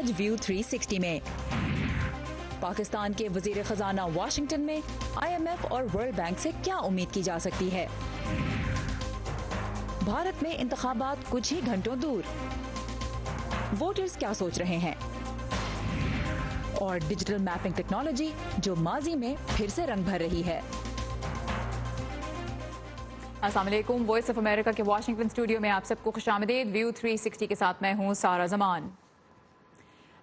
आज व्यू 360 में पाकिस्तान के वजीर खजाना वाशिंगटन में, IMF और वर्ल्ड बैंक से क्या उम्मीद की जा सकती है। भारत में इंतखाबात कुछ ही घंटों दूर, वोटर्स क्या सोच रहे हैं। और डिजिटल मैपिंग टेक्नोलॉजी जो माजी में फिर से रंग भर रही है। अस्सलाम वालेकुम, वॉइस ऑफ अमेरिका के वाशिंगटन स्टूडियो में आप सबको खुशामदीद। व्यू 360 के साथ मैं हूं सारा जमान।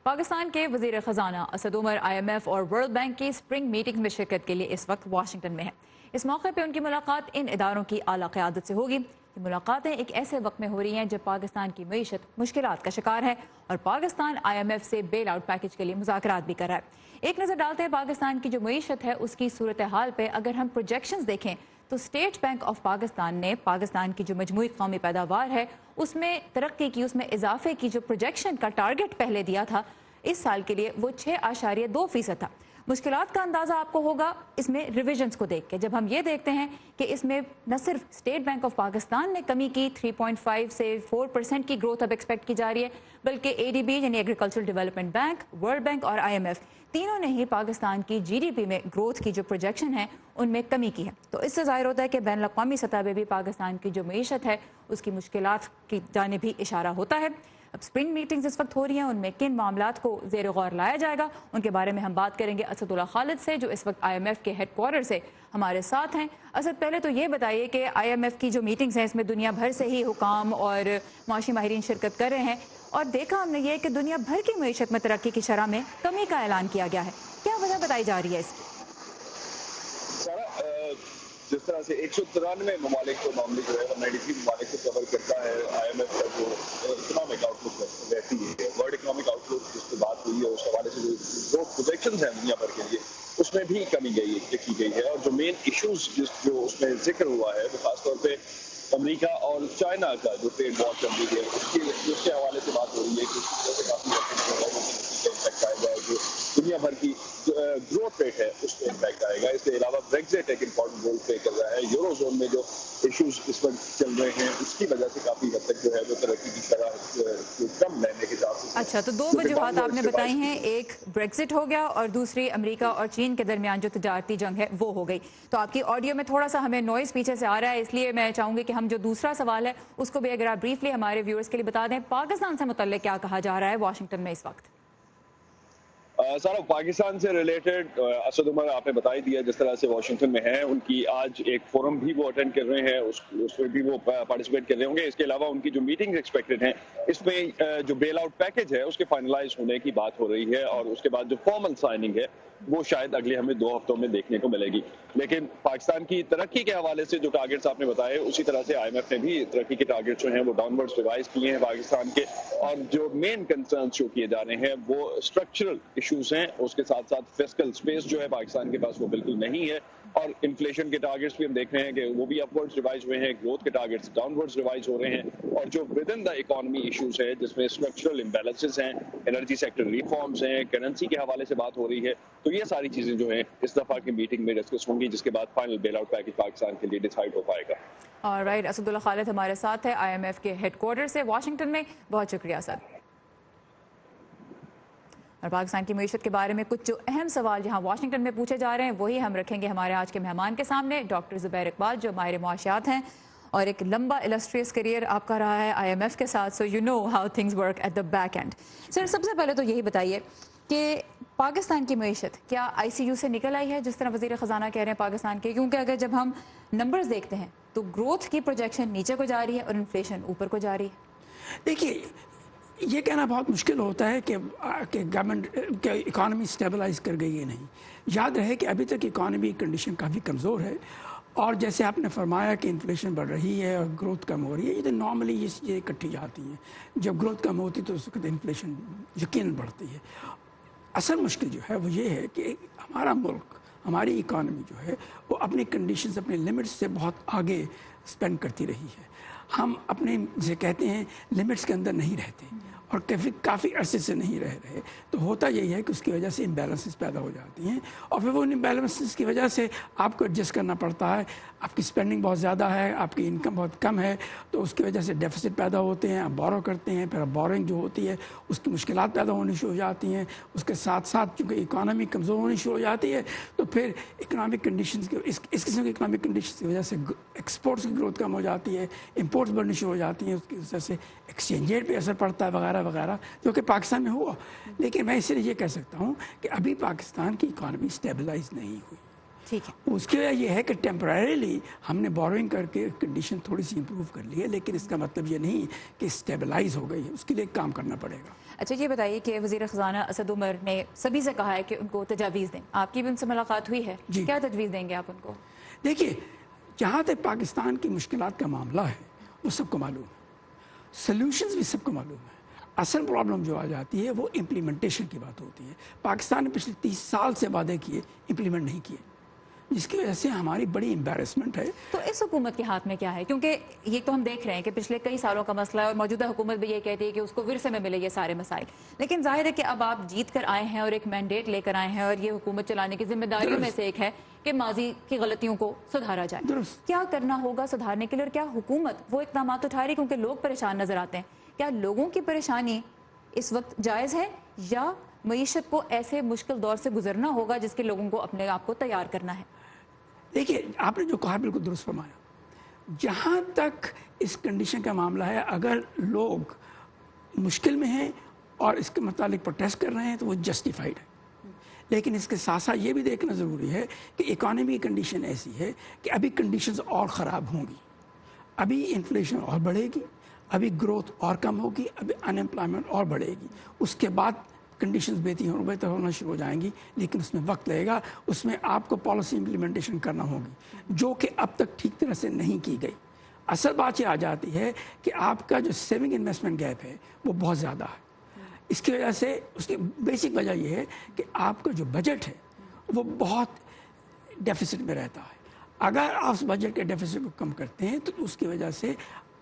पाकिस्तान के वजीर खजाना असद उमर IMF और वर्ल्ड बैंक की स्प्रिंग मीटिंग में शिरकत के लिए इस वक्त वाशिंगटन में है। इस मौके पर उनकी मुलाकात इन इदारों की आला क़यादत से होगी। ये मुलाकातें एक ऐसे वक्त में हो रही हैं जब पाकिस्तान की मईशत मुश्किलात का शिकार है और पाकिस्तान IMF से बेल आउट पैकेज के लिए मुज़ाकरात भी कर रहा है। एक नज़र डालते हैं पाकिस्तान की जो मईशत है उसकी सूरत हाल पे। अगर हम प्रोजेक्शंस देखें तो स्टेट बैंक ऑफ पाकिस्तान ने पाकिस्तान की जो मजमूई कौमी पैदावार है उसमें तरक्की की, उसमें इजाफे की जो प्रोजेक्शन का टारगेट पहले दिया था इस साल के लिए वो 6.2% था। मुश्किलात का अंदाजा आपको होगा इसमें रिविजन्स को देख के, जब हम ये देखते हैं कि इसमें न सिर्फ स्टेट बैंक ऑफ पाकिस्तान ने कमी की, 3.5 से 4% की ग्रोथ अब एक्सपेक्ट की जा रही है, बल्कि ADB यानी agricultural development bank, world bank और IMF तीनों ने ही पाकिस्तान की GDP में ग्रोथ की जो प्रोजेक्शन है उनमें कमी की है। तो इससे जाहिर होता है कि बैन अवी सतह पर भी पाकिस्तान की जो मईशत है उसकी मुश्किलात की जानिब भी इशारा होता है। अब स्प्रिंग मीटिंग्स इस वक्त हो रही हैं, उनमें किन मामलात को ज़ेर गौर लाया जाएगा उनके बारे में हम बात करेंगे असदुल्ला खालिद से, जो इस वक्त IMF के हेडक्वार्टर से हमारे साथ हैं। असद, पहले तो ये बताइए कि IMF की जो मीटिंग्स हैं इसमें दुनिया भर से ही हुकाम और माशी माहिरीन शिरकत कर रहे हैं और देखा हमने ये कि दुनिया भर की मईशत में तरक्की की शरह में कमी का ऐलान किया गया है। क्या वजह बताई जा रही है इसकी? जिस तरह से 193 ममालिक को मामले जो है वो 93 ममालिक को कवर करता है IMF का जो इकोनॉमिक आउटलुक रहती है, वर्ल्ड इकोनॉमिक आउटलुक जिस पर बात हुई है उस हवाले से जो प्रोजेक्शंस हैं दुनिया भर के लिए उसमें भी कमी की गई है। और जो मेन इश्यूज जो उसमें जिक्र हुआ है वो खासतौर पे अमेरिका और चाइना का जो ट्रेड वॉर चल रही है उसके हवाले से बात हो रही है कि उसकी वजह से काफी इम्पैक्ट आएगा, जो दुनिया भर की ग्रोथ रेट है उस पर इम्पैक्ट आएगा। इसके अलावा ब्रेक्जिट एक इम्पॉर्टेंट रोल प्ले कर रहा है। यूरो जोन में जो इश्यूज इस वक्त चल रहे हैं उसकी वजह से काफी हद तक जो है वो तरक्की की शरह कम रहने के हिसाब से। अच्छा, तो दो वजूहात आपने बताई हैं, एक ब्रेक्जिट हो गया और दूसरी अमेरिका और चीन के दरमियान जो तजारती जंग है वो हो गई। तो आपकी ऑडियो में थोड़ा सा हमें नॉइज पीछे से आ रहा है, इसलिए मैं चाहूंगी कि हम जो दूसरा सवाल है उसको भी अगर आप ब्रीफली हमारे व्यूअर्स के लिए बता दें। पाकिस्तान से मुतल्लिक क्या कहा जा रहा है वाशिंगटन में इस वक्त? सारा पाकिस्तान से रिलेटेड असद उमर आपने बता ही दिया जिस तरह से वाशिंगटन में है, उनकी आज एक फोरम भी वो अटेंड कर रहे हैं, उसमें भी वो पार्टिसिपेट कर रहे होंगे। इसके अलावा उनकी जो मीटिंग्स एक्सपेक्टेड हैं इसमें जो बेल आउट पैकेज है उसके फाइनलाइज होने की बात हो रही है और उसके बाद जो फॉर्मल साइनिंग है वो शायद अगले हमें 2 हफ्तों में देखने को मिलेगी। लेकिन पाकिस्तान की तरक्की के हवाले से जो टारगेट्स आपने बताए उसी तरह से IMF ने भी तरक्की के टारगेट्स जो हैं वो डाउनवर्ड्स रिवाइज किए हैं पाकिस्तान के, और जो मेन कंसर्न शो किए जा रहे हैं वो स्ट्रक्चरल इश्यूज हैं। उसके साथ साथ फिस्कल स्पेस जो है पाकिस्तान के पास वो बिल्कुल नहीं है, और इन्फ्लेशन के टारगेट्स भी हम देख रहे हैं कि वो भी अपवर्ड्स रिवाइज हुए हैं, ग्रोथ के टारगेट्स डाउनवर्ड्स रिवाइज हो रहे हैं, और जो with in the economy issues है जिसमें स्ट्रक्चरल इम्बैलेंसेस हैं, एनर्जी सेक्टर रिफॉर्म्स हैं, करेंसी के हवाले से बात हो रही है। तो ये सारी चीजें जो हैं इस दफा की मीटिंग में डिस्कस होंगी, जिसके बाद final bail out package Pakistan के लिए डिसाइड हो पाएगा। ऑलराइट, असदुल्ला खालिद हमारे साथ है IMF के हेडक्वार्टर से वाशिंगटन में। बहुत शुक्रिया सर। और पाकिस्तान की मईशत के बारे में कुछ जो अहम सवाल जहां वाशिंगटन में पूछे जा रहे हैं वही हम रखेंगे हमारे आज के मेहमान के सामने, डॉक्टर ज़ुबैर इकबाल जो माहिर मुआशियात हैं और एक लंबा इलस्ट्रियस करियर आपका रहा है IMF के साथ, so you know how things work at the back and. Sir, सबसे पहले तो यही बताइए कि पाकिस्तान की मईशत क्या ICU से निकल आई है जिस तरह वज़ीर ख़जाना कह रहे हैं पाकिस्तान के? क्योंकि अगर जब हम नंबर्स देखते हैं तो ग्रोथ की प्रोजेक्शन नीचे को जा रही है और इन्फ्लेशन ऊपर को जा रही है। देखिए, ये कहना बहुत मुश्किल होता है कि गवर्नमेंट के इकानमी स्टेबलाइज कर गई है। नहीं, याद रहे कि अभी तक इकानमी कंडीशन काफ़ी कमज़ोर है, और जैसे आपने फरमाया कि इन्फ्लेशन बढ़ रही है और ग्रोथ कम हो रही है, ये तो नॉर्मली ये चीज़ें इकट्ठी जाती हैं। जब ग्रोथ कम होती है तो उस वक्त इन्फ्लेशन यकीन बढ़ती है। असल मुश्किल जो है वो ये है कि हमारा मुल्क, हमारी इकानमी जो है वो अपनी कंडीशंस, अपने लिमिट्स से बहुत आगे स्पेंड करती रही है। हम अपने जिसे कहते हैं लिमिट्स के अंदर नहीं रहते और काफ़ी अरसे से नहीं रह रहे, तो होता यही है कि उसकी वजह से इम्बैलेंसेस पैदा हो जाती हैं और फिर वो इम्बैलेंसेस की वजह से आपको एडजस्ट करना पड़ता है। आपकी स्पेंडिंग बहुत ज़्यादा है, आपकी इनकम बहुत कम है, तो उसकी वजह से डेफिसिट पैदा होते हैं, आप बोरो करते हैं, फिर बोरिंग जो होती है उसकी मुश्किलात पैदा होनी शुरू हो जाती हैं। उसके साथ साथ चूँकि इकॉनमी कमज़ोर होनी शुरू हो जाती है तो फिर इकनॉमिक कंडीशंस की इस किस्म की इकनॉमिक कंडीशंस की वजह से एक्सपोर्ट्स की ग्रोथ कम हो जाती है, इंपोर्ट्स बढ़नी शुरू हो जाती हैं, उसकी वजह से एक्सचेंज रेट पे असर पड़ता है वगैरह वगैरह, जो कि पाकिस्तान में हुआ। लेकिन मैं इसलिए ये कह सकता हूँ कि अभी पाकिस्तान की इकॉनमी स्टेबलाइज नहीं हुई। ठीक है। उसकी वजह यह है कि टेम्परेरीली हमने बोरोइंग करके कंडीशन थोड़ी सी इंप्रूव कर ली है, लेकिन इसका मतलब ये नहीं कि स्टेबलाइज हो गई है, उसके लिए काम करना पड़ेगा। अच्छा, ये बताइए कि वज़ीर ख़ज़ाना असद उमर ने सभी से कहा है कि उनको तजावीज़ दें, आपकी भी उनसे मुलाकात हुई है, क्या तजवीज़ देंगे आप उनको? देखिए, जहाँ तक पाकिस्तान की मुश्किलात का मामला है वो सबको मालूम है, सल्यूशंस भी सबको मालूम है। असल प्रॉब्लम जो आ जाती है वो इम्प्लीमेंटेशन की बात होती है। पाकिस्तान ने पिछले 30 साल से वादे किए, इम्प्लीमेंट नहीं किए, जिसकी वजह से हमारी बड़ी एम्बैरेसमेंट है। तो इस हुकूमत के हाथ में क्या है? क्योंकि ये तो हम देख रहे हैं कि पिछले कई सालों का मसला है और मौजूदा हुकूमत भी ये कहती है कि उसको विरसे में मिले ये सारे मसाइल, लेकिन जाहिर है कि अब आप जीत कर आए हैं और एक मैंडेट लेकर आए हैं और ये हुकूमत चलाने की जिम्मेदारियों में से एक है कि माजी की गलतियों को सुधारा जाए। क्या करना होगा सुधारने के लिए और क्या हुकूमत वो इकदाम उठा रही? क्योंकि लोग परेशान नजर आते हैं। क्या लोगों की परेशानी इस वक्त जायज़ है या मईशत को ऐसे मुश्किल दौर से गुजरना होगा जिसके लोगों को अपने आप को तैयार करना है? देखिए, आपने जो कहा बिल्कुल दुरुस्त फरमाया। जहाँ तक इस कंडीशन का मामला है, अगर लोग मुश्किल में हैं और इसके मुतालिक प्रोटेस्ट कर रहे हैं तो वो जस्टिफाइड है, लेकिन इसके साथ साथ ये भी देखना ज़रूरी है कि इकॉनमी की कंडीशन ऐसी है कि अभी कंडीशंस और ख़राब होंगी, अभी इन्फ्लेशन और बढ़ेगी, अभी ग्रोथ और कम होगी, अभी अनएम्प्लॉयमेंट और बढ़ेगी, उसके बाद कंडीशंस बेहतर होना शुरू हो जाएंगी, लेकिन उसमें वक्त लगेगा। उसमें आपको पॉलिसी इम्प्लीमेंटेशन करना होगी जो कि अब तक ठीक तरह से नहीं की गई। असल बात ये आ जाती है कि आपका जो सेविंग इन्वेस्टमेंट गैप है वो बहुत ज़्यादा है। इसकी वजह से उसकी बेसिक वजह ये है कि आपका जो बजट है वो बहुत डेफिसिट में रहता है। अगर आप उस बजट के डेफिसिट को कम करते हैं तो उसकी वजह से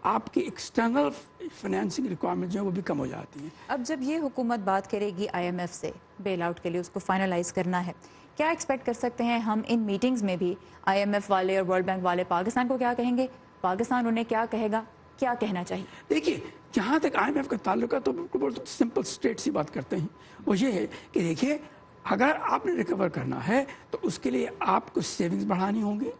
आपकी एक्सटर्नल फाइनेंसिंग रिक्वायरमेंट जो है वो भी कम हो जाती हैं। अब जब ये हुकूमत बात करेगी IMF से बेल आउट के लिए, उसको फाइनलाइज करना है, क्या एक्सपेक्ट कर सकते हैं हम इन मीटिंग्स में भी IMF वाले और वर्ल्ड बैंक वाले पाकिस्तान को क्या कहेंगे, पाकिस्तान उन्हें क्या कहेगा, क्या कहना चाहिए? देखिए, जहाँ तक IMF का ताल्लुक है तो बहुत सिंपल स्ट्रेट सी बात करते हैं, वो ये है कि देखिए, अगर आपने रिकवर करना है तो उसके लिए आपको सेविंग्स बढ़ानी होगी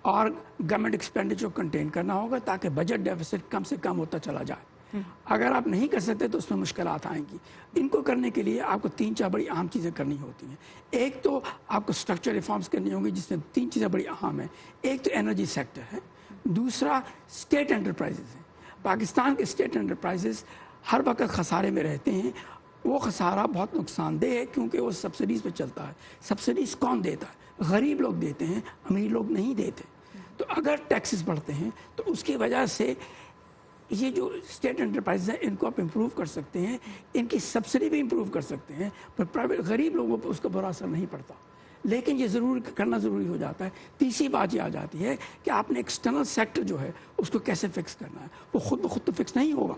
और गवर्नमेंट एक्सपेंडिचर कंटेन करना होगा ताकि बजट डेफिसिट कम से कम होता चला जाए। अगर आप नहीं कर सकते तो उसमें मुश्किलात आएंगी। इनको करने के लिए आपको 3-4 बड़ी अहम चीज़ें करनी होती हैं। एक तो आपको स्ट्रक्चर रिफॉर्म्स करनी होंगी जिसमें 3 चीज़ें बड़ी अहम हैं। एक तो एनर्जी सेक्टर है, दूसरा स्टेट एंटरप्राइजेज है। पाकिस्तान के स्टेट एंटरप्राइजेज हर वक्त खसारे में रहते हैं। वो खसारा बहुत नुकसानदेह है क्योंकि वो सब्सिडीज़ पे चलता है। सब्सिडीज़ कौन देता है? गरीब लोग देते हैं, अमीर लोग नहीं देते। तो अगर टैक्सेस बढ़ते हैं तो उसकी वजह से ये जो स्टेट एंटरप्राइज हैं इनको आप इम्प्रूव कर सकते हैं, इनकी सब्सिडी भी इम्प्रूव कर सकते हैं, पर प्राइवेट गरीब लोगों पर उसका बुरा असर नहीं पड़ता। लेकिन ये ज़रूर करना ज़रूरी हो जाता है। तीसरी बात ये आ जाती है कि आपने एक्सटर्नल सेक्टर जो है उसको कैसे फिक्स करना है। वो खुद ब खुद तो फिक्स नहीं होगा।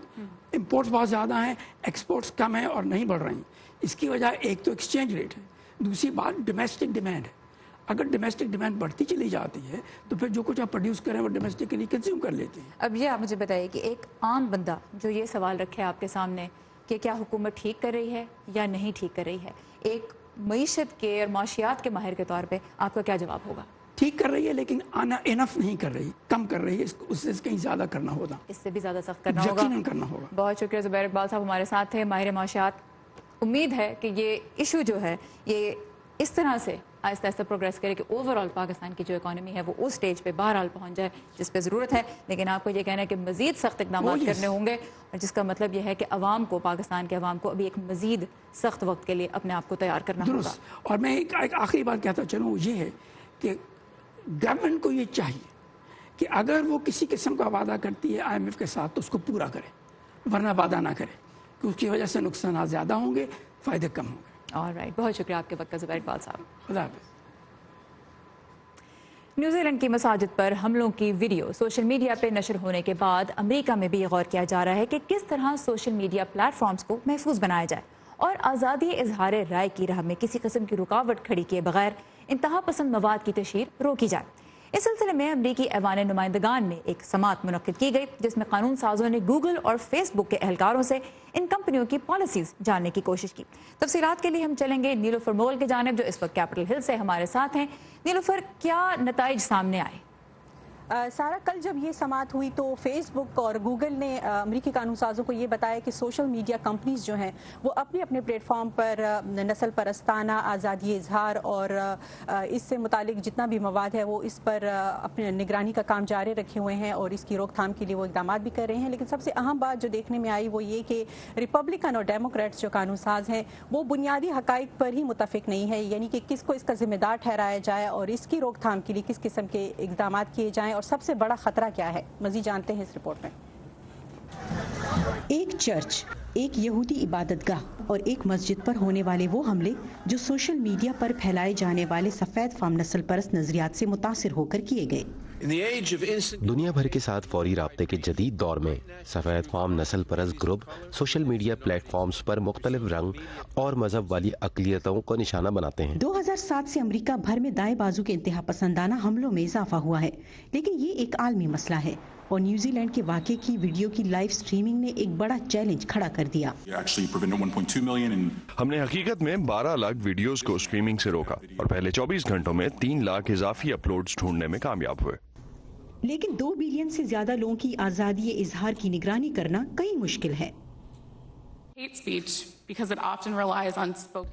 इम्पोर्ट्स बहुत ज़्यादा हैं, एक्सपोर्ट्स कम हैं और नहीं बढ़ रही। इसकी वजह एक तो एक्सचेंज रेट है, दूसरी बात डोमेस्टिक डिमांड है। अगर डोमेस्टिक डिमांड बढ़ती चली जाती है तो फिर जो कुछ आप प्रोड्यूस करें वो डोमेस्टिकली कंज्यूम कर लेते हैं। अब ये आप मुझे बताइए कि एक आम बंदा जो ये सवाल रखे आपके सामने कि क्या हुकूमत ठीक कर रही है या नहीं ठीक कर रही है, एक मईशत के और माशियात के माहिर के तौर पे आपका क्या जवाब होगा? ठीक कर रही है, लेकिन आना इनफ नहीं कर रही, कम कर रही है। उससे कहीं ज़्यादा करना होगा, इससे भी ज़्यादा सख्त करना होगा, यकीनन करना होगा। बहुत शुक्रिया ज़ुबैर इकबाल साहब हमारे साथ थे, माहिर माशियात। उम्मीद है कि ये इशू जो है ये इस तरह से आहिस्ता आहिस्ता प्रोग्रेस करे कि ओवरऑल पाकिस्तान की जो इकॉनमी है वो उस स्टेज पे बहरहाल पहुंच जाए जिस पे ज़रूरत है। लेकिन आपको ये कहना है कि मज़ीद सख्त इक़दाम करने होंगे, और जिसका मतलब ये है कि अवाम को, पाकिस्तान के अवाम को अभी एक मज़ीद सख्त वक्त के लिए अपने आप को तैयार करना होगा। और मैं एक आखिरी बात कहता चलूँ, ये है कि गवर्नमेंट को ये चाहिए कि अगर वो किसी किस्म का वादा करती है IMF के साथ तो उसको पूरा करे, वरना वादा ना करे, कि उसकी वजह से नुकसान ज़्यादा होंगे, फ़ायदे कम होंगे। ऑलराइट, बहुत शुक्रिया आपके वक्त का ज़ुबैर इकबाल साहब। खुदा हाफ़िज़। نیوزی لینڈ کی مساجد پر حملوں کی ویڈیو سوشل میڈیا پہ نشر ہونے کے بعد امریکہ میں بھی یہ غور کیا جا رہا ہے کہ کس طرح سوشل میڈیا پلیٹ فارمز کو محفوظ بنایا جائے اور آزادی اظہار رائے کی راہ میں کسی قسم کی رکاوٹ کھڑی کیے بغیر انتہا پسند مواد کی تشہیر روکی جائے۔ اس سلسلے میں امریکی ایوان نمائندگان میں ایک سماعت منعقد کی گئی جس میں قانون سازوں نے گوگل اور فیس بک کے اہلکاروں سے ان کمپنیوں کی پالیسیز جاننے کی کوشش کی۔ تفصیلات کے لیے ہم چلیں گے نیلوفر مغل کی جانب جو اس وقت کیپٹل ہل سے ہمارے ساتھ ہیں۔ نیلوفر، کیا نتائج سامنے آئے؟ سارا، کل جب یہ سماعت ہوئی تو فیس بک اور گوگل نے امریکی قانون سازوں کو یہ بتایا کہ سوشل میڈیا کمپنیز جو ہیں وہ اپنے اپنے پلیٹ فارم پر نسل پرستانہ، آزادی اظہار اور اس سے متعلق جتنا بھی مواد ہے وہ اس پر اپنے نگرانی کا کام جاری رکھے ہوئے ہیں اور اس کی روک تھام کے لیے وہ اقدامات بھی کر رہے ہیں۔ لیکن سب سے اہم بات جو دیکھنے میں آئی وہ یہ کہ ریپبلکن اور ڈیموکریٹس جو قانون ساز ہیں وہ بنیادی حقائق پر ہی متفق نہیں ہے، یعنی کہ کس کو اس کا ذمہ دار ٹھہرایا جائے اور اس کی روک تھام کے لیے کس قسم کے اقدامات کیے جائیں اور سب سے بڑا خطرہ کیا ہے۔ مزید جانتے ہیں اس رپورٹ میں۔ ایک چرچ، ایک یہودی عبادت گاہ اور ایک مسجد پر ہونے والے وہ حملے جو سوشل میڈیا پر پھیلائے جانے والے سفید فام نسل پرست نظریات سے متاثر ہو کر کیے گئے۔ دنیا بھر کے ساتھ فوری رابطے کے جدید دور میں سفید فام نسل پرست group social media platforms پر مختلف رنگ اور مذہب والی اقلیتوں کو نشانہ بناتے ہیں۔ 2007 سے امریکہ بھر میں دائیں بازو کے انتہا پسندانہ حملوں میں اضافہ ہوا ہے، لیکن یہ ایک عالمی مسئلہ ہے اور نیوزی لینڈ کے واقعے کی ویڈیو کی لائیو سٹریمنگ نے ایک بڑا چیلنج کھڑا کر دیا۔ ہم نے حقیقت میں 12 لاکھ ویڈیوز کو سٹریمنگ سے روکا اور پہلے 24 گھنٹوں میں 3 لاکھ اضافی اپلوڈز ڈھونڈنے میں کامیاب ہوئے۔ لیکن 2 بلین سے زیادہ لوگوں کی آزادی اظہار کی نگرانی کرنا کئی مشکل ہے۔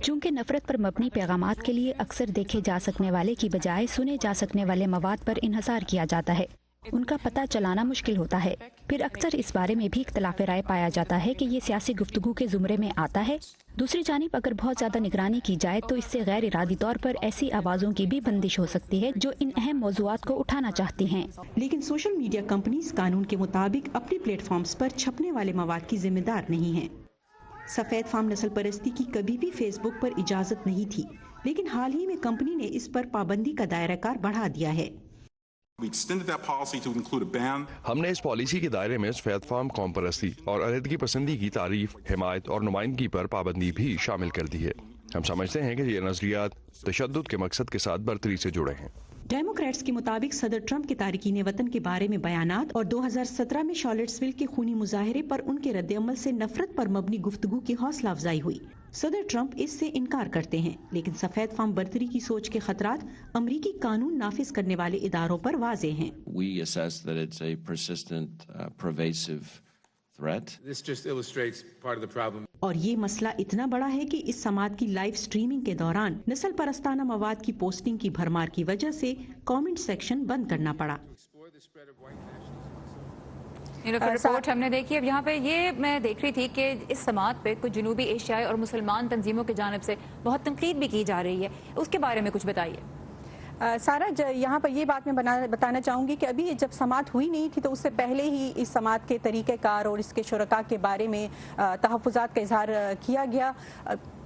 چونکہ نفرت پر مبنی پیغامات کے لیے اکثر دیکھے جا سکنے والے کی بجائے سنے جا سکنے والے مواد پر انحصار کیا جاتا ہے، ان کا پتہ چلانا مشکل ہوتا ہے۔ پھر اکثر اس بارے میں بھی اختلاف رائے پایا جاتا ہے کہ یہ سیاسی گفتگو کے زمرے میں آتا ہے۔ دوسری جانب اگر بہت زیادہ نگرانی کی جائے تو اس سے غیر ارادی طور پر ایسی آوازوں کی بھی بندش ہو سکتی ہے جو ان اہم موضوعات کو اٹھانا چاہتی ہیں۔ لیکن سوشل میڈیا کمپنیز قانون کے مطابق اپنی پلیٹ فارمز پر چھپنے والے مواد کی ذمہ دار نہیں ہیں۔ سفید فام نسل پرستی کی کبھی بھی فیس بک پر اجازت نہیں تھی، لیکن حال ہی میں کمپنی نے اس پر پابندی کا دائرہ کار بڑھا دیا ہے۔ ہم نے اس پالیسی کے دائرے میں سفید فام قوم پرستی اور علیحدگی پسندی کی تعریف، حمایت اور نمائندگی پر پابندی بھی شامل کر دی ہے۔ ہم سمجھتے ہیں کہ یہ نظریات تشدد کے مقصد کے ساتھ برتری سے جڑے ہیں۔ ڈیموکریٹس کے مطابق صدر ٹرمپ کے تارکین وطن کے بارے میں بیانات اور 2017 میں شارلٹسول کے خونی مظاہرے پر ان کے رد عمل سے نفرت پر مبنی گفتگو کی حوصلہ افزائی ہوئی۔ صدر ٹرمپ اس سے انکار کرتے ہیں، لیکن سفید فام برتری کی سوچ کے خطرات امریکی قانون نافذ کرنے والے اداروں پر واضح ہیں۔ اور یہ مسئلہ اتنا بڑا ہے کہ اس سماعت کی لائیو سٹریمنگ کے دوران نسل پرستانہ مواد کی پوسٹنگ کی بھرمار کی وجہ سے کامنٹ سیکشن بند کرنا پڑا۔ رپورٹ ہم نے دیکھی۔ اب یہاں پہ یہ میں دیکھ رہی تھی کہ اس سماعت پہ کچھ جنوبی ایشیائی اور مسلمان تنظیموں کی جانب سے بہت تنقید بھی کی جا رہی ہے، اس کے بارے میں کچھ بتائیے۔ سارا، یہاں پر یہ بات میں بتانا چاہوں گی کہ ابھی جب سماعت ہوئی نہیں تھی تو اس سے پہلے ہی اس سماعت کے طریقہ کار اور اس کے شرکاء کے بارے میں تحفظات کا اظہار کیا گیا۔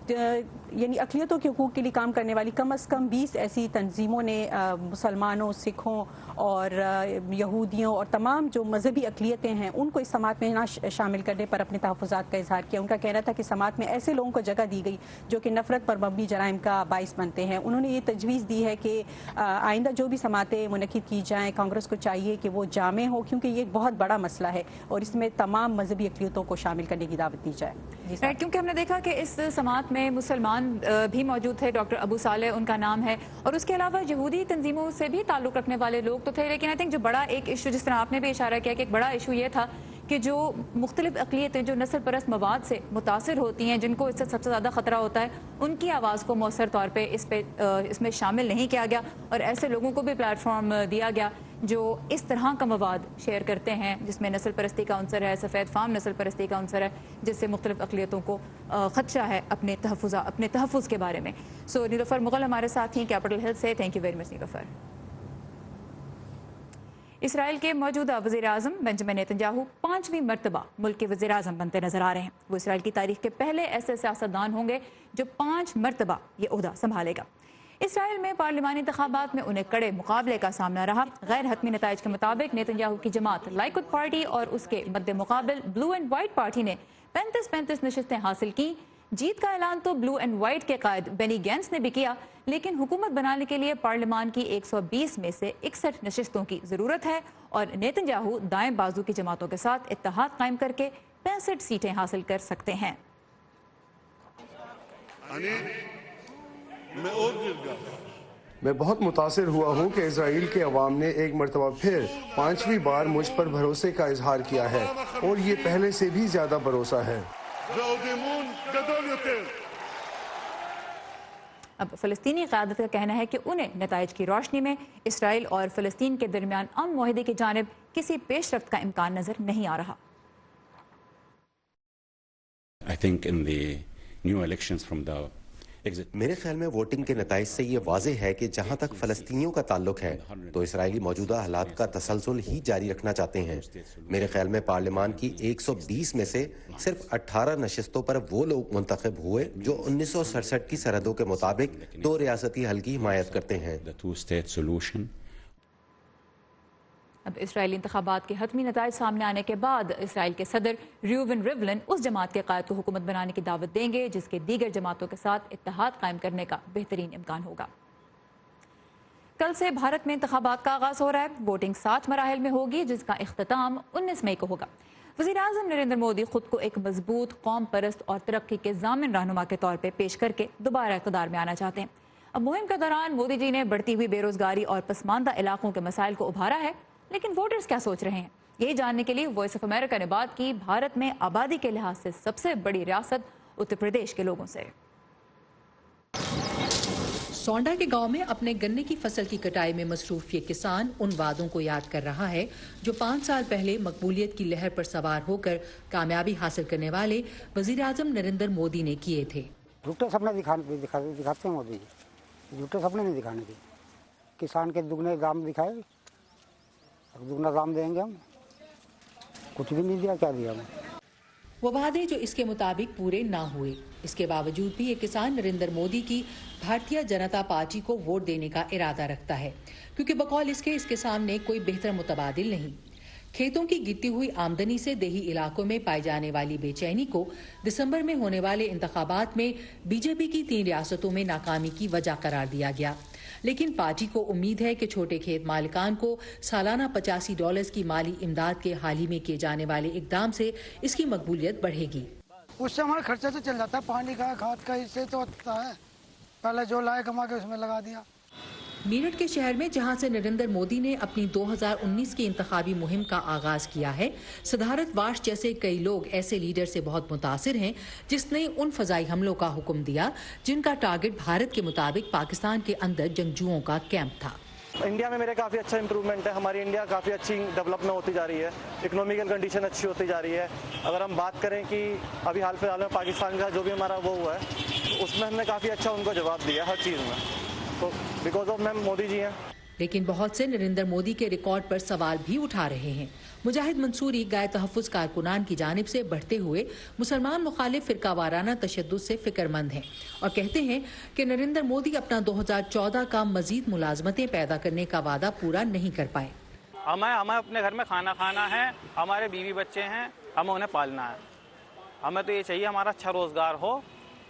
یعنی اقلیتوں کے حقوق کے لیے کام کرنے والی کم از کم 20 ایسی تنظیموں نے مسلمانوں، سکھوں اور یہودیوں اور تمام جو مذہبی اقلیتیں ہیں ان کو اس سماعت میں نہ شامل کرنے پر اپنے تحفظات کا اظہار کیا۔ ان کا کہنا تھا کہ سماعت میں ایسے لوگوں کو جگہ دی گئی جو کہ نفرت پر مبنی جرائم کا باعث بنتے ہیں۔ انہوں نے یہ تجویز دی ہے کہ آئندہ جو بھی سماعتیں منعقد کی جائیں کانگریس کو چاہیے کہ وہ جامع ہو، کیونکہ یہ ایک بہت بڑا مسئلہ ہے اور اس میں تمام مذہبی اقلیتوں کو شامل کرنے کی دعوت دی جائے۔ کیونکہ ہم نے دیکھا کہ اس سماعت میں مسلمان بھی موجود تھے، ڈاکٹر ابو صالح ان کا نام ہے، اور اس کے علاوہ یہودی تنظیموں سے بھی تعلق رکھنے والے لوگ تو تھے، لیکن آئی تھنک جو بڑا ایک ایشو جس طرح آپ نے بھی اشارہ کیا کہ ایک بڑا ایشو یہ تھا کہ جو مختلف اقلیتیں جو نسل پرست مواد سے متاثر ہوتی ہیں، جن کو اس سے سب سے زیادہ خطرہ ہوتا ہے، ان کی آواز کو مؤثر طور پہ اس میں شامل نہیں کیا گیا اور ایسے لوگوں کو بھی پلیٹ فارم دیا گیا جو اس طرح کا مواد شیئر کرتے ہیں جس میں نسل پرستی کا عنصر ہے، سفید فام نسل پرستی کا عنصر ہے، جس سے مختلف اقلیتوں کو خدشہ ہے اپنے تحفظ کے بارے میں۔ سو نیلوفر مغل ہمارے ساتھ ہیں کیپٹل ہل سے۔ تھینک یو ویری مچ نیلوفر۔ اسرائیل کے موجودہ وزیر اعظم بنجامن نیتن یاہو 5ویں مرتبہ ملک کے وزیر اعظم بنتے نظر آ رہے ہیں۔ وہ اسرائیل کی تاریخ کے پہلے ایسے سیاستدان ہوں گے جو 5 مرتبہ یہ عہدہ سنبھالے گا۔ इसराइल में पार्लिमानी इंतखाबात में उन्हें कड़े मुकाबले का सामना रहा। गैर हतमी नताइज के मुताबिक नेतन्याहू की जमात लाइकुद पार्टी और उसके मद्दे मुकाबिल ब्लू एंड वाइट पार्टी ने 35-35 नशिस्तें हासिल की। जीत का ऐलान तो ब्लू एंड वाइट के कायद बेनी गैंट्स ने भी किया, लेकिन हुकूमत बनाने के लिए पार्लियामान की 120 में से 61 नशिस्तों की जरूरत है और नेतन्याहू दाएं बाजू की जमातों के साथ इत्तेहाद कायम करके 65 सीटें हासिल कर सकते हैं। मैं बहुत मुतासिर हुआ हूँ कि इजराइल के अवाम ने एक मरतबा फिर 5वीं बार मुझ पर भरोसे का इजहार किया है और ये पहले से भी ज्यादा भरोसा है। अब फलस्तीनी क़यादत का कहना है कि उन्हें नताइज की रोशनी में इसराइल और फलस्तीन के दरमियान अमन मुआहदे की जानिब किसी पेशरफ्त का इम्कान नजर नहीं आ रहा। मेरे ख्याल में वोटिंग के नताइज से ये वाज़ेह है कि जहाँ तक फ़लस्तीनियों का ताल्लुक है तो इसराइली मौजूदा हालात का तसलसल ही जारी रखना चाहते हैं। मेरे ख्याल में पार्लियामान की 120 में से सिर्फ 18 नशिस्तों पर वो लोग मुंतखब हुए जो 1967 की सरहदों के मुताबिक 2 रियासती हल की हिमायत करते हैं। अब इसराइली इंतखाबात के हतमी नताइज सामने आने के बाद इसराइल के सदर र्यूवन रिवलिन उस जमात के कायद को हुकूमत बनाने की दावत देंगे जिसके दीगर जमातों के साथ इत्तेहाद कायम करने का बेहतरीन इम्कान होगा। कल से भारत में इंतखाबात का आगाज हो रहा है। वोटिंग 7 मराहिल में होगी जिसका इख्तिताम 19 मई को होगा। वज़ीर-ए-आज़म नरेंद्र मोदी खुद को एक मजबूत, कौम परस्त और तरक्की के ज़ामिन रहनुमा के तौर पर पेश करके दोबारा इक़्तिदार में आना चाहते हैं। अब मुहिम के दौरान मोदी जी ने बढ़ती हुई बेरोजगारी और पसमानदा इलाकों के मसाइल को उभारा है, लेकिन वोटर्स क्या सोच रहे हैं, यही जानने के लिए वॉइस ऑफ अमेरिका ने बात की भारत में आबादी के लिहाज से सबसे बड़ी रियासत उत्तर प्रदेश के लोगों से। सौंडा के गांव में अपने गन्ने की फसल की कटाई में मसरूफ ये किसान उन वादों को याद कर रहा है जो 5 साल पहले मकबूलियत की लहर पर सवार होकर कामयाबी हासिल करने वाले वज़ीर-ए-आज़म नरेंद्र मोदी ने किए थे। झूठे सपने दिखाते हैं मोदी जी, झूठे सपने नहीं दिखाने के। किसान के दुगने दाम दिखाए, दुगना दाम देंगे हम, कुछ भी नहीं दिया, क्या दिया हमें। वो वादे जो इसके मुताबिक पूरे ना हुए, इसके बावजूद भी ये किसान नरेंद्र मोदी की भारतीय जनता पार्टी को वोट देने का इरादा रखता है, क्योंकि बकौल इसके सामने कोई बेहतर मुतबादिल नहीं। खेतों की गिरती हुई आमदनी से देही इलाकों में पाई जाने वाली बेचैनी को दिसंबर में होने वाले इंतखाबात में बीजेपी की 3 रियासतों में नाकामी की वजह करार दिया गया। लेकिन पार्टी को उम्मीद है कि छोटे खेत मालिकान को सालाना $85 की माली इमदाद के हाल ही में किए जाने वाले इकदाम से इसकी मकबूलियत बढ़ेगी। उससे हमारा खर्चा तो चल जाता है, पानी का, खाद का, इससे तो होता है। पहले जो लाए कमा के उसमें लगा दिया। मीरठ के शहर में जहां से नरेंद्र मोदी ने अपनी 2019 की इंतखाबी मुहिम का आगाज किया है, सिद्धार्थ वाश जैसे कई लोग ऐसे लीडर से बहुत मुतासिर हैं जिसने उन फजाई हमलों का हुक्म दिया जिनका टारगेट भारत के मुताबिक पाकिस्तान के अंदर जंगजुओं का कैंप था। इंडिया में मेरे काफ़ी अच्छा इंप्रूवमेंट है, हमारी इंडिया काफ़ी अच्छी डेवलपमेंट होती जा रही है, इकोनॉमिकल कंडीशन अच्छी होती जा रही है। अगर हम बात करें कि अभी हाल फिलहाल में पाकिस्तान का जो भी हमारा वो हुआ है उसमें हमने काफ़ी अच्छा उनको जवाब दिया हर चीज़ में, तो because of ma'am Modi ji हैं। लेकिन बहुत से नरेंद्र मोदी के रिकॉर्ड पर सवाल भी उठा रहे हैं। मुजाहिद मंसूरी गाय तहफ़्फ़ुज़ कारकुनान की जानिब से बढ़ते हुए मुसलमान मुखालिफ फ़िरका वाराना तशद्दुद से फिक्रमंद हैं और कहते हैं कि नरेंद्र मोदी अपना 2014 का मजीद मुलाजमतें पैदा करने का वादा पूरा नहीं कर पाए। हमें अपने घर में खाना खाना है, हमारे बीवी बच्चे हैं, हमें उन्हें पालना है। हमें तो ये चाहिए हमारा अच्छा रोज़गार हो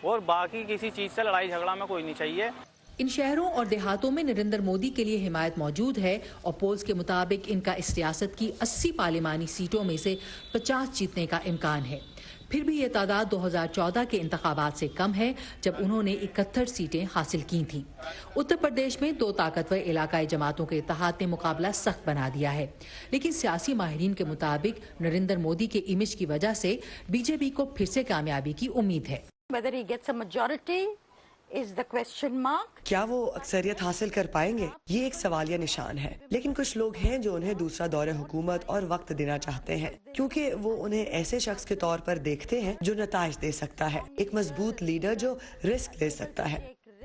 और बाकी किसी चीज़ से लड़ाई झगड़ा में कोई नहीं चाहिए। इन शहरों और देहातों में नरेंद्र मोदी के लिए हिमायत मौजूद है और पोल्स के मुताबिक इनका इस रियासत की 80 पार्लिमानी सीटों में से 50 जीतने का इम्कान है। फिर भी ये तादाद 2014 के इंतखाबात से कम है जब उन्होंने 71 सीटें हासिल की थीं। उत्तर प्रदेश में 2 ताकतवर इलाकाई जमातों के इत्तेहाद ने मुकाबला सख्त बना दिया है, लेकिन सियासी माहिरीन के मुताबिक नरेंद्र मोदी के इमेज की वजह से बीजेपी को फिर से कामयाबी की उम्मीद है। क्या वो अक्सरियत हासिल कर पाएंगे, ये एक सवालिया निशान है। लेकिन कुछ लोग हैं जो उन्हें दूसरा दौरे हुकूमत और वक्त देना चाहते हैं, क्योंकि वो उन्हें ऐसे शख्स के तौर पर देखते हैं जो नताइज दे सकता है, एक मजबूत लीडर जो रिस्क ले सकता है।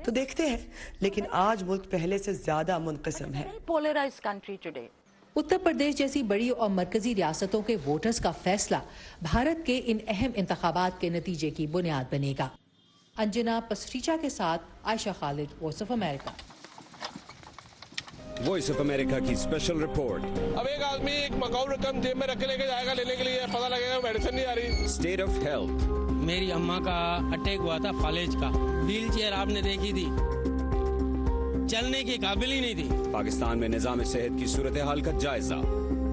तो देखते हैं, लेकिन आज मुल्क पहले से ज्यादा मुनक़िस्म है। उत्तर प्रदेश जैसी बड़ी और मरकजी रियासतों के वोटर्स का फैसला भारत के इन अहम इंतखाबात के नतीजे की बुनियाद बनेगा। अंजना पसरीचा के साथ Ayesha Khalid, voice of America. Voice of America की स्पेशल रिपोर्ट। अब एक आदमी एक मकाऊ रकम जेब में रख के लेके जाएगा लेने के लिए, पता लगेगा मेडिसिन नहीं आ रही। State of health. मेरी अम्मा का अटैक हुआ था फालेज का, व्हील चेयर आपने देखी थी, चलने की काबिल ही नहीं थी। पाकिस्तान में निजाम सेहत की सूरत हाल का जायजा।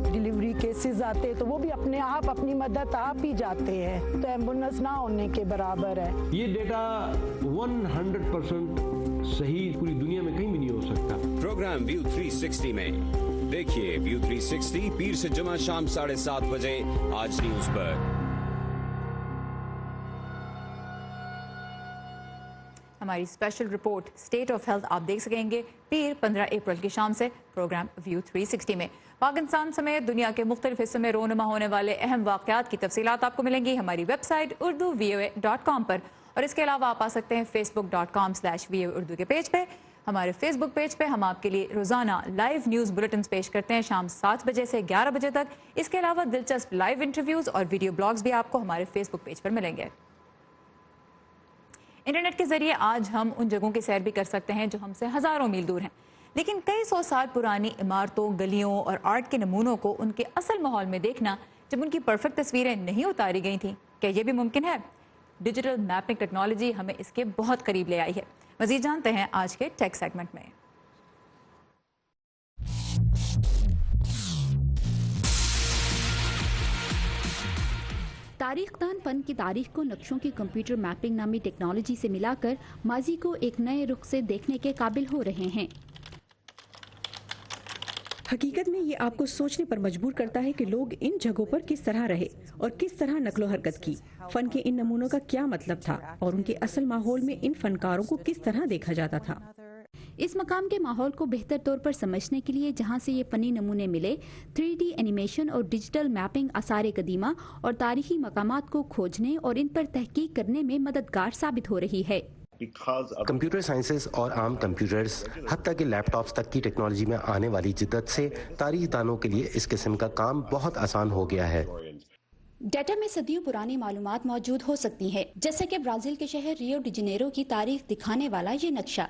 डिलीवरी केसेस आते तो वो भी अपने आप अपनी मदद आप ही जाते हैं, तो एम्बुलेंस ना होने के बराबर है। ये डेटा 100% सही पूरी दुनिया में कहीं भी नहीं हो सकता। प्रोग्राम व्यू 360 में देखिए व्यू 360 पीर से जुमा शाम 7:30 बजे आज न्यूज पर। हमारी special report state of health आप देख सकेंगे पीर 15 अप्रैल की शाम से प्रोग्राम व्यू 360 में। पाकिस्तान समेत दुनिया के मुख्तलिफ हिस्सों में रोनुमा होने वाले अहम वाक़यात की तफसीलात आपको मिलेंगी हमारी वेबसाइट urduvoa.com पर, और इसके अलावा आप आ सकते हैं facebook.com/voa उर्दू के पेज पे। हमारे फेसबुक पेज पे हम आपके लिए रोज़ाना लाइव न्यूज़ बुलेटिन पेश करते हैं शाम 7 बजे से 11 बजे तक। इसके अलावा दिलचस्प लाइव इंटरव्यूज़ और वीडियो ब्लॉग्स भी आपको हमारे फेसबुक पेज पर मिलेंगे। इंटरनेट के जरिए आज हम उन जगहों की सैर भी कर सकते हैं जो हमसे हज़ारों मील दूर हैं, लेकिन कई सौ साल पुरानी इमारतों, गलियों और आर्ट के नमूनों को उनके असल माहौल में देखना जब उनकी परफेक्ट तस्वीरें नहीं उतारी गई थीं, क्या ये भी मुमकिन है? डिजिटल मैपिंग टेक्नोलॉजी हमें इसके बहुत करीब ले आई है। मज़ीद जानते हैं आज के टेक सेगमेंट में। तारीखदान फन की तारीख को नक्शों की कंप्यूटर मैपिंग नामी टेक्नोलॉजी से मिलाकर माजी को एक नए रुख से देखने के काबिल हो रहे हैं। हकीकत में ये आपको सोचने पर मजबूर करता है कि लोग इन जगहों पर किस तरह रहे और किस तरह नकलो हरकत की। फन के इन नमूनों का क्या मतलब था और उनके असल माहौल में इन फनकारों को किस तरह देखा जाता था। इस मकाम के माहौल को बेहतर तौर पर समझने के लिए जहां से ये फनी नमूने मिले, 3D एनिमेशन और डिजिटल मैपिंग आसार कदीमा और तारीखी मकामात को खोजने और इन पर तहकीक करने में मददगार साबित हो रही है। कंप्यूटर साइंसेस और आम कंप्यूटर्स हत्ता कि लैपटॉप्स तक की टेक्नोलॉजी में आने वाली जिद्दत से तारीखदानों के लिए इस किस्म का काम बहुत आसान हो गया है। डेटा में सदियों पुरानी मालूमात मौजूद हो सकती है, जैसे कि ब्राजील के शहर रियो डी जनेरो की तारीख दिखाने वाला ये नक्शा।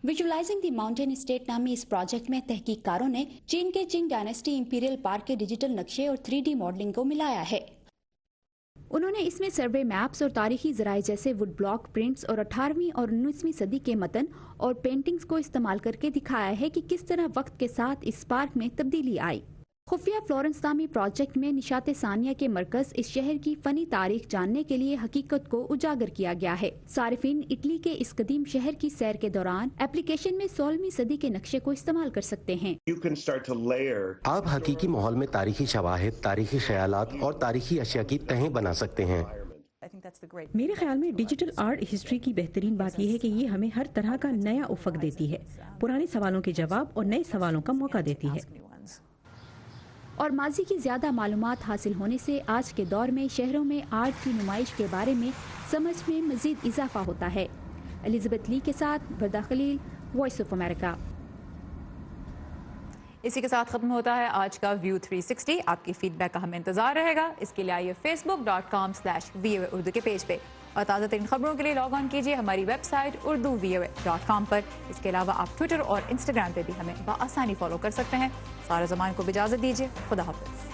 विजुअलाइजिंग द माउंटेन स्टेट नामी इस प्रोजेक्ट में तहकीककारों ने चीन के चिंग डायनेस्टी इंपीरियल पार्क के डिजिटल नक्शे और 3D मॉडलिंग को मिलाया है। उन्होंने इसमें सर्वे मैप्स और तारीखी ज़राए जैसे वुड ब्लॉक प्रिंट्स और 18वीं और 19वीं सदी के मतन और पेंटिंग्स को इस्तेमाल करके दिखाया है कि किस तरह वक्त के साथ इस पार्क में तब्दीली आई। खुफिया फ्लोरेंस नामी प्रोजेक्ट में निशात सानिया के मरकज इस शहर की फनी तारीख जानने के लिए हकीकत को उजागर किया गया है। सारिफीन इटली के इस कदीम शहर की सैर के दौरान एप्लीकेशन में 16वीं सदी के नक्शे को इस्तेमाल कर सकते हैं। आप हकीकी माहौल में तारीखी शवाहिद, तारीखी ख्यालात और तारीखी अशिया की तहें बना सकते हैं। मेरे ख्याल में डिजिटल आर्ट हिस्ट्री की बेहतरीन बात यह है कि ये हमें हर तरह का नया उफक देती है, पुराने सवालों के जवाब और नए सवालों का मौका देती है। और माजी की ज्यादा मालूमात हासिल होने से आज के दौर में शहरों में आर्ट की नुमाइश के बारे में समझ में मजीद इजाफा होता है। एलिजाबेथ ली के साथ वरदा खलील, वॉइस ऑफ अमेरिका। इसी के साथ खत्म होता है आज का व्यू 360। आपकी फीडबैक का हमें इंतजार रहेगा। इसके लिए आइए facebook.com/voa उर्दू के पेज पे, और ताज़ा तरीन खबरों के लिए लॉग ऑन कीजिए हमारी वेबसाइट urduvoa.com पर। इसके अलावा आप ट्विटर और इंस्टाग्राम पे भी हमें बआसानी फॉलो कर सकते हैं। सारा ज़मान को भी इजाज़त दीजिए। खुदा हाफ़िज़।